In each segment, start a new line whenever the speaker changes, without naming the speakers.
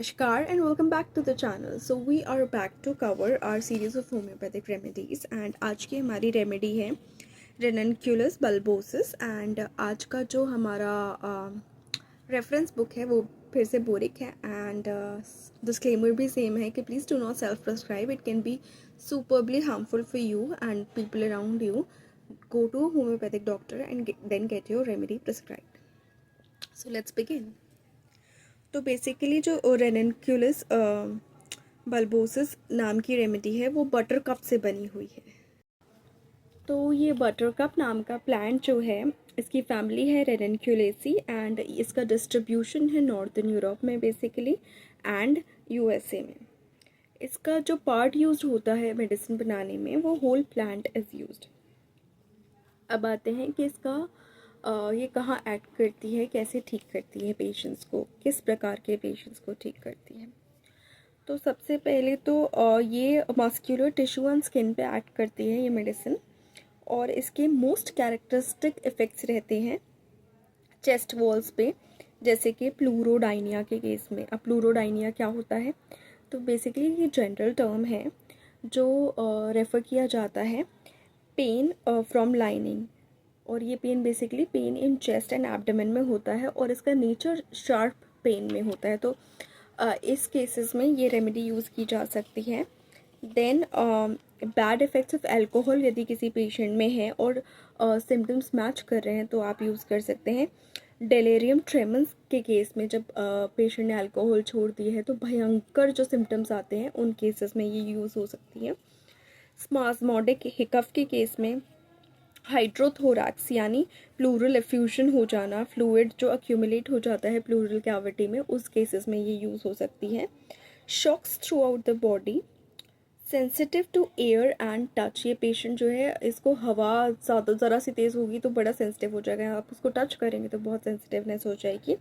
Namaskar and welcome back to the channel. So we are back to cover our series of homeopathic remedies and आज की हमारी remedy है रेननक्यूलस बल्बोसिस and आज का जो हमारा रेफरेंस बुक है वो फिर से बोरिक है एंड डिस्क्लेमर भी सेम है कि please do not self prescribe, it can be superbly harmful for you and people around you. Go to a homeopathic doctor and then get your remedy prescribed. So let's begin. तो basically जो रेननक्यूलस बल्बोसिस नाम की remedy है वो butter cup से बनी हुई है. तो ये बटर कप नाम का प्लांट जो है इसकी फैमिली है रेननक्यूलेसी एंड इसका डिस्ट्रीब्यूशन है नॉर्थर्न यूरोप में बेसिकली एंड यूएसए में. इसका जो पार्ट यूज होता है मेडिसिन बनाने में वो होल प्लांट इज़ यूज्ड. अब आते हैं कि इसका ये कहाँ एक्ट करती है, कैसे ठीक करती है पेशेंट्स को, किस प्रकार के पेशेंट्स को ठीक करती है. तो सबसे पहले तो ये मस्कुलर टिश्यू एंड स्किन पे एक्ट करती है ये मेडिसिन और इसके मोस्ट कैरेक्टरिस्टिक इफ़ेक्ट्स रहते हैं चेस्ट वॉल्स पे, जैसे कि प्लूरोडाइनिया के केस में. अब प्लूरोडाइनिया क्या होता है? तो बेसिकली ये जनरल टर्म है जो रेफ़र किया जाता है पेन फ्रॉम लाइनिंग, और ये pain basically pain in chest and abdomen में होता है और इसका नेचर शार्प पेन में होता है. तो इस केसेस में ये रेमेडी यूज़ की जा सकती है. Then bad effects of alcohol यदि किसी पेशेंट में है और सिम्टम्स मैच कर रहे हैं तो आप यूज़ कर सकते हैं. डेलेरियम ट्रेमन्स के केस में जब पेशेंट ने अल्कोहल छोड़ दी है तो भयंकर जो सिम्टम्स आते हैं उन केसेस में ये यूज़ हो सकती है. स्पाज़मोडिक हिकफ के केस में हाइड्रोथोरैक्स यानी प्लूरल एफ्यूजन हो जाना, फ्लूइड जो अक्यूमुलेट हो जाता है प्लूरल कैविटी में, उस केसेस में ये यूज़ हो सकती है. Shocks throughout the body, sensitive to air and touch, ये पेशेंट जो है इसको हवा ज़्यादा ज़रा सी तेज़ होगी तो बड़ा सेंसिटिव हो जाएगा, आप उसको टच करेंगे तो बहुत सेंसिटिवनेस हो जाएगी.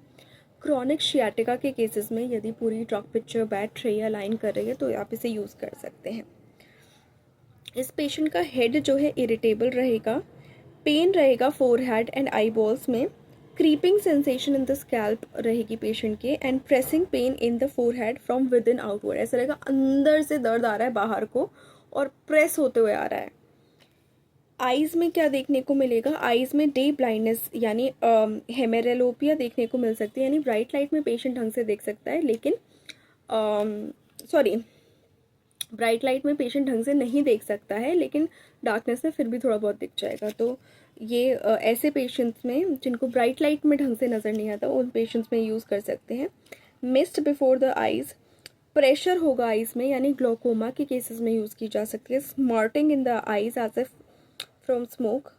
क्रॉनिक शियाटिका के केसेस में यदि पूरी ड्रग पिक्चर बैठ रही है, अलाइन कर रही है तो आप इसे यूज़ कर सकते हैं. इस पेशेंट का हेड जो है इरिटेबल रहेगा, पेन रहेगा फोरहेड एंड आई बॉल्स में, creeping sensation in the scalp रहेगी पेशेंट के and pressing pain in the forehead from with in outward. ऐसा रहेगा अंदर से दर्द आ रहा है बाहर को और प्रेस होते हुए आ रहा है. आइज़ में क्या देखने को मिलेगा? आइज़ में डे ब्लाइंडनेस यानी हेमेरेलोपिया देखने को मिल सकती है, यानी ब्राइट लाइट में पेशेंट ढंग से देख सकता है लेकिन ब्राइट लाइट में पेशेंट ढंग से नहीं देख सकता है लेकिन डार्कनेस में फिर भी थोड़ा बहुत दिख जाएगा. तो ये ऐसे पेशेंट्स में जिनको ब्राइट लाइट में ढंग से नज़र नहीं आता उन पेशेंट्स में यूज़ कर सकते हैं. Mist before the eyes, pressure होगा आइज़ में यानी ग्लोकोमा के केसेस में यूज़ की जा सकती है. Smarting in the eyes as if from smoke,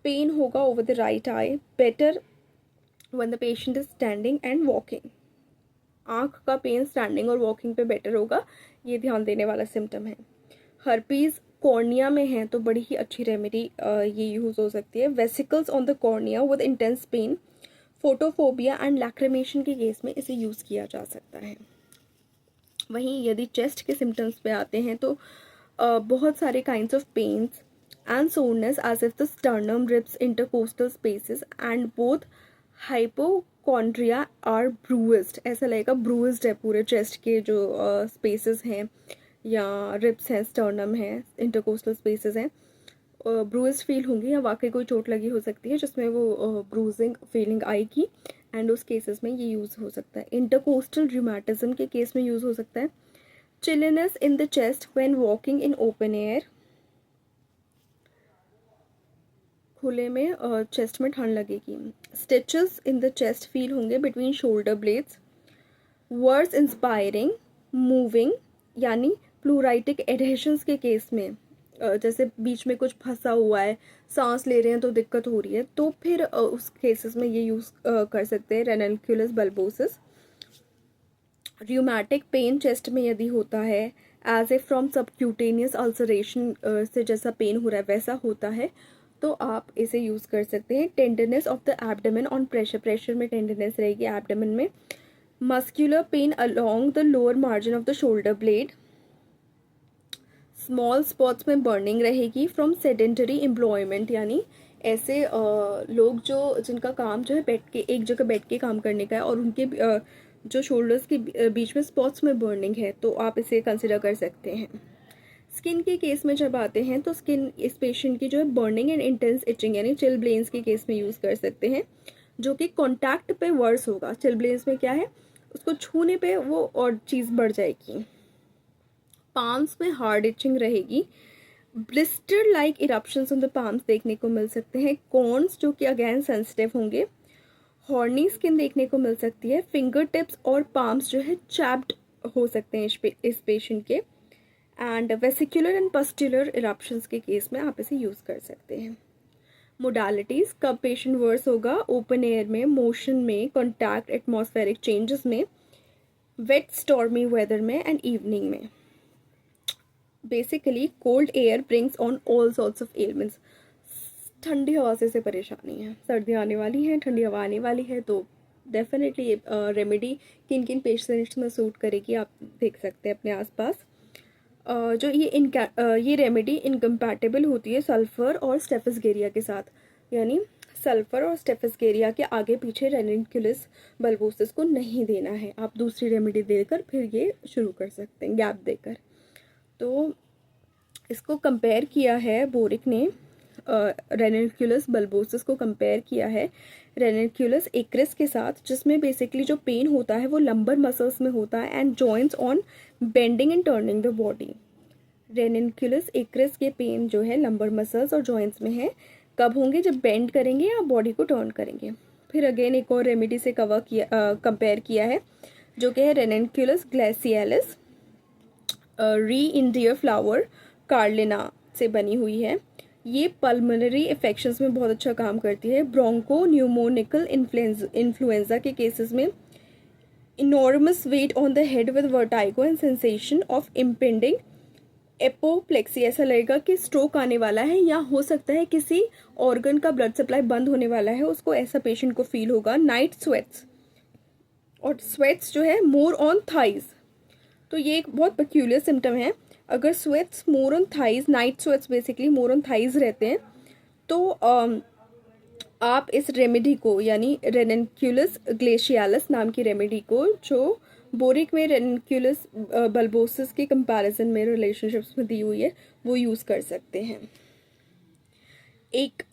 pain होगा over the right eye, better when the patient is standing and walking. आँख का पेन स्टैंडिंग और वॉकिंग पे बेटर होगा, ये ध्यान देने वाला सिम्टम है. हर्पीज़ कॉर्निया में है तो बड़ी ही अच्छी रेमेडी ये यूज़ हो सकती है. Vesicles on the cornea with intense pen, photophobia and lacrimation के केस में इसे यूज़ किया जा सकता है. वहीं यदि चेस्ट के सिम्टम्स पे आते हैं तो बहुत सारे kinds of pains and soreness as if the sternum, ribs, intercostal spaces and both hypochondria are bruised. ऐसा लगेगा ब्रूइज्ड है पूरे चेस्ट के जो स्पेसेस हैं या रिब्स हैं, स्टर्नम है, इंटरकोस्टल स्पेसेस हैं, ब्रूइज फील होंगी या वाकई कोई चोट लगी हो सकती है जिसमें वो ब्रूजिंग फीलिंग आएगी एंड उस केसेस में ये यूज़ हो सकता है. इंटरकोस्टल रूमेटिज्म के केस में यूज़ हो सकता है. Chilliness in the chest when walking in open air, खुले में चेस्ट में ठंड लगेगी. Stitches in the chest feel होंगे between shoulder blades. Words inspiring moving यानी प्लूराइटिक एडहेशंस के केस में जैसे बीच में कुछ फंसा हुआ है, सांस ले रहे हैं तो दिक्कत हो रही है, तो फिर उस केसेस में ये यूज़ कर सकते हैं ranunculus bulbosus. Rheumatic pain chest में यदि होता है as a from subcutaneous ulceration से जैसा पेन हो रहा है वैसा होता है तो आप इसे यूज़ कर सकते हैं. Tenderness of the abdomen on pressure, pressure में टेंडरनेस रहेगी एब्डोमेन में. Muscular pain along the lower margin of the shoulder blade, small spots में बर्निंग रहेगी फ्रॉम सेडेंटरी एम्प्लॉयमेंट यानी ऐसे लोग जो जिनका काम जो है बैठ के एक जगह बैठ के काम करने का है और उनके जो शोल्डर्स के बीच में स्पॉट्स में बर्निंग है तो आप इसे कंसिडर कर सकते हैं। स्किन के केस में जब आते हैं तो स्किन इस पेशेंट की जो है बर्निंग एंड इंटेंस इचिंग यानी चिलब्लेन्स के केस में यूज़ कर सकते हैं, जो कि कॉन्टैक्ट पे वर्स होगा। चिलब्लेन्स में क्या है, उसको छूने पे वो और चीज़ बढ़ जाएगी। पाम्स में हार्ड इचिंग रहेगी। Blister like eruptions on the palms देखने को मिल सकते हैं। कॉर्न्स जो कि अगेन सेंसिटिव होंगे। हॉर्नी स्किन देखने को मिल सकती है। फिंगर टिप्स और पाम्स जो है चैप्ड हो सकते हैं इस पेशेंट के। And vesicular and pustular eruptions के केस में आप इसे यूज़ कर सकते हैं। मोडालिटीज़, कब पेशेंट वर्स होगा, ओपन एयर में, मोशन में, कॉन्टैक्ट एटमॉस्फेरिक चेंजेस में, वेट स्टॉर्मी वेदर में एंड इवनिंग में। Basically cold air brings on all sorts of elements. ठंडी हवा से परेशानी है, सर्दी आने वाली है, ठंडी हवा आने वाली है, तो डेफिनेटली रेमेडी किन किन पेशेंट्स में सूट करेगी आप देख सकते हैं अपने आसपास। जो ये रेमेडी इनकम्पैटिबल होती है सल्फ़र और स्टेफिसगेरिया के साथ, यानी सल्फ़र और स्टेफिसगेरिया के आगे पीछे रेनिनक्यूलस बल्बोसिस को नहीं देना है। आप दूसरी रेमेडी देकर फिर ये शुरू कर सकते हैं गैप देकर। तो इसको कंपेयर किया है बोरिक ने, रेनिनक्यूलस बल्बोसिस को कंपेयर किया है रेनिनक्यूलस एक्रिस के साथ, जिसमें बेसिकली जो पेन होता है वो लंबर मसल्स में होता है and joints on bending and turning the body. Ranunculus acris के पेन जो है लंबर मसल्स और जॉइंट्स में है, कब होंगे, जब बेंड करेंगे या बॉडी को टर्न करेंगे। फिर अगेन एक और रेमेडी से कंपेयर किया है जो कि है रेनिनक्यूलस ग्लेसियालिस, री इंडियर फ्लावर कार्लिना से बनी हुई है। ये पल्मोनरी इन्फेक्शंस में बहुत अच्छा काम करती है। ब्रोंको न्यूमोनिकल इन्फ्लुएंजा के केसेस में enormous weight on the head with vertigo and sensation of impending apoplexy, ऐसा लगेगा कि स्ट्रोक आने वाला है या हो सकता है किसी ऑर्गन का ब्लड सप्लाई बंद होने वाला है, उसको ऐसा पेशेंट को फील होगा। नाइट स्वेट्स, और स्वेट्स जो है मोर ऑन थाइज, तो ये एक बहुत पेक्यूलियर सिम्टम है। अगर sweats more on thighs, night sweats basically more on thighs रहते हैं, तो आप इस रेमेडी को यानी रेनिनक्यूलस ग्लेशियालिस नाम की रेमेडी को, जो बोरिक में रेनिनक्यूलस बल्बोसिस के कंपैरिजन में रिलेशनशिप्स में दी हुई है, वो यूज़ कर सकते हैं। एक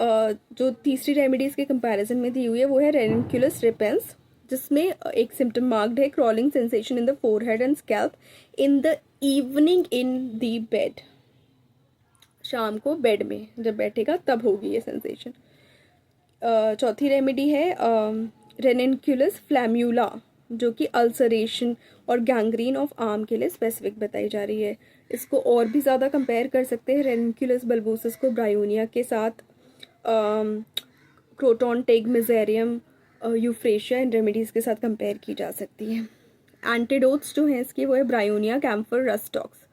जो तीसरी रेमेडीज़ के कंपैरिजन में दी हुई है वो है रेनिनक्यूलस रिपेंस, जिसमें एक सिम्टम मार्क्ड है crawling sensation in the forehead and scalp in the evening in the bed. शाम को बेड में जब बैठेगा तब होगी ये सेंसेशन। चौथी रेमेडी है रेनिनक्यूलस फ्लैम्यूला, जो कि अल्सरेशन और गैंग्रीन ऑफ आर्म के लिए स्पेसिफिक बताई जा रही है। इसको और भी ज़्यादा कंपेयर कर सकते हैं रेनिनक्यूलस बल्बोसिस को ब्रायोनिया के साथ, क्रोटॉन टेगमेजेरियम यूफ्रेशिया एंड रेमेडीज़ के साथ कंपेयर की जा सकती है। एंटीडोट्स जो हैं इसकी वो है ब्रायोनिया, कैम्फर, रस्टॉक्स।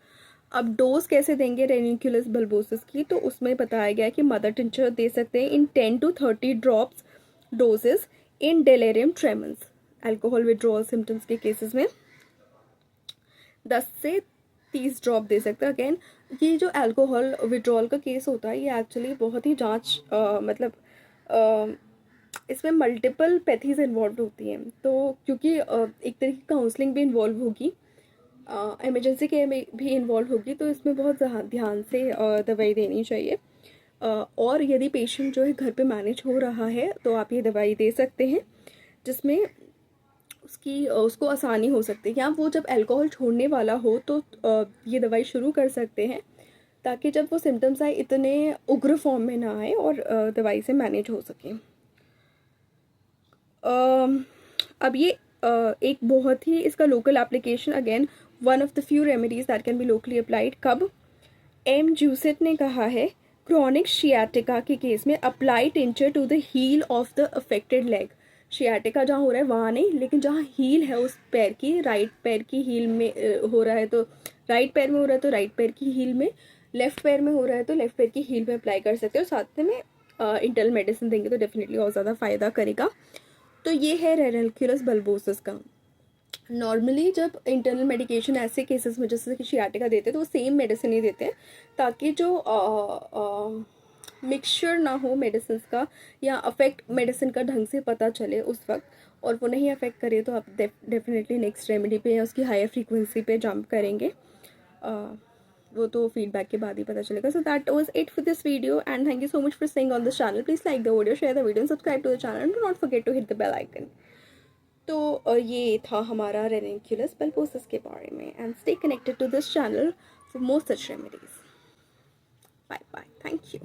अब डोज कैसे देंगे रेनिनक्यूलस बल्बोसिस की, तो उसमें बताया गया है कि मदर टिंचर दे सकते हैं in 10 to 30 drops doses in delirium tremens. Alcohol withdrawal symptoms के केसेस में 10 से 30 ड्रॉप दे सकते हैं। अगेन ये जो अल्कोहल विड्रॉल का केस होता है ये एक्चुअली बहुत ही जांच इसमें मल्टीपल पैथीज इन्वॉल्व होती हैं, तो क्योंकि एक तरह की काउंसलिंग भी इन्वॉल्व होगी, इमरजेंसी केयर में भी इन्वॉल्व होगी, तो इसमें बहुत ध्यान से दवाई देनी चाहिए। और यदि पेशेंट जो है घर पे मैनेज हो रहा है तो आप ये दवाई दे सकते हैं, जिसमें उसको आसानी हो सकती है, या वो जब अल्कोहल छोड़ने वाला हो तो ये दवाई शुरू कर सकते हैं, ताकि जब वो सिम्टम्स आए इतने उग्र फॉर्म में ना आए और दवाई से मैनेज हो सके। अब ये एक बहुत ही इसका local application, again one of the few remedies that can be locally applied. कब? एम जूसेट ने कहा है क्रॉनिक शियाटिका के केस में apply tincture to the heel of the affected leg. Sciatica जहाँ हो रहा है वहाँ नहीं, लेकिन जहाँ हील है उस पैर की, राइट पैर की हील में हो रहा है तो राइट पैर में हो रहा है तो राइट पैर की हील में, लेफ्ट पैर में हो रहा है तो लेफ्ट पैर की हील में अप्लाई कर सकते हो। साथ में इंटरनल मेडिसिन देंगे तो डेफिनेटली और ज़्यादा फ़ायदा करेगा। तो ये है रेनिनक्यूलस बल्बोसिस का। नॉर्मली जब इंटरनल मेडिकेशन ऐसे केसेस में जैसे कि शियाटिका देते हैं तो वो सेम मेडिसिन ही देते हैं, ताकि जो मिक्सचर ना हो मेडिसिन का या अफेक्ट मेडिसिन का ढंग से पता चले उस वक्त, और वो नहीं अफेक्ट करे तो आप डेफिनेटली नेक्स्ट रेमेडी पे या उसकी हायर फ्रीक्वेंसी पे जंप करेंगे। वो तो फीडबैक के बाद ही पता चलेगा। So that was it for this video and thank you so much for staying on this channel. Please like the video, share the video and subscribe to the channel and do not forget to hit the bell icon. तो ये था हमारा ranunculus bulbosus के बारे में and stay connected to this channel for more such remedies. Bye bye, thank you.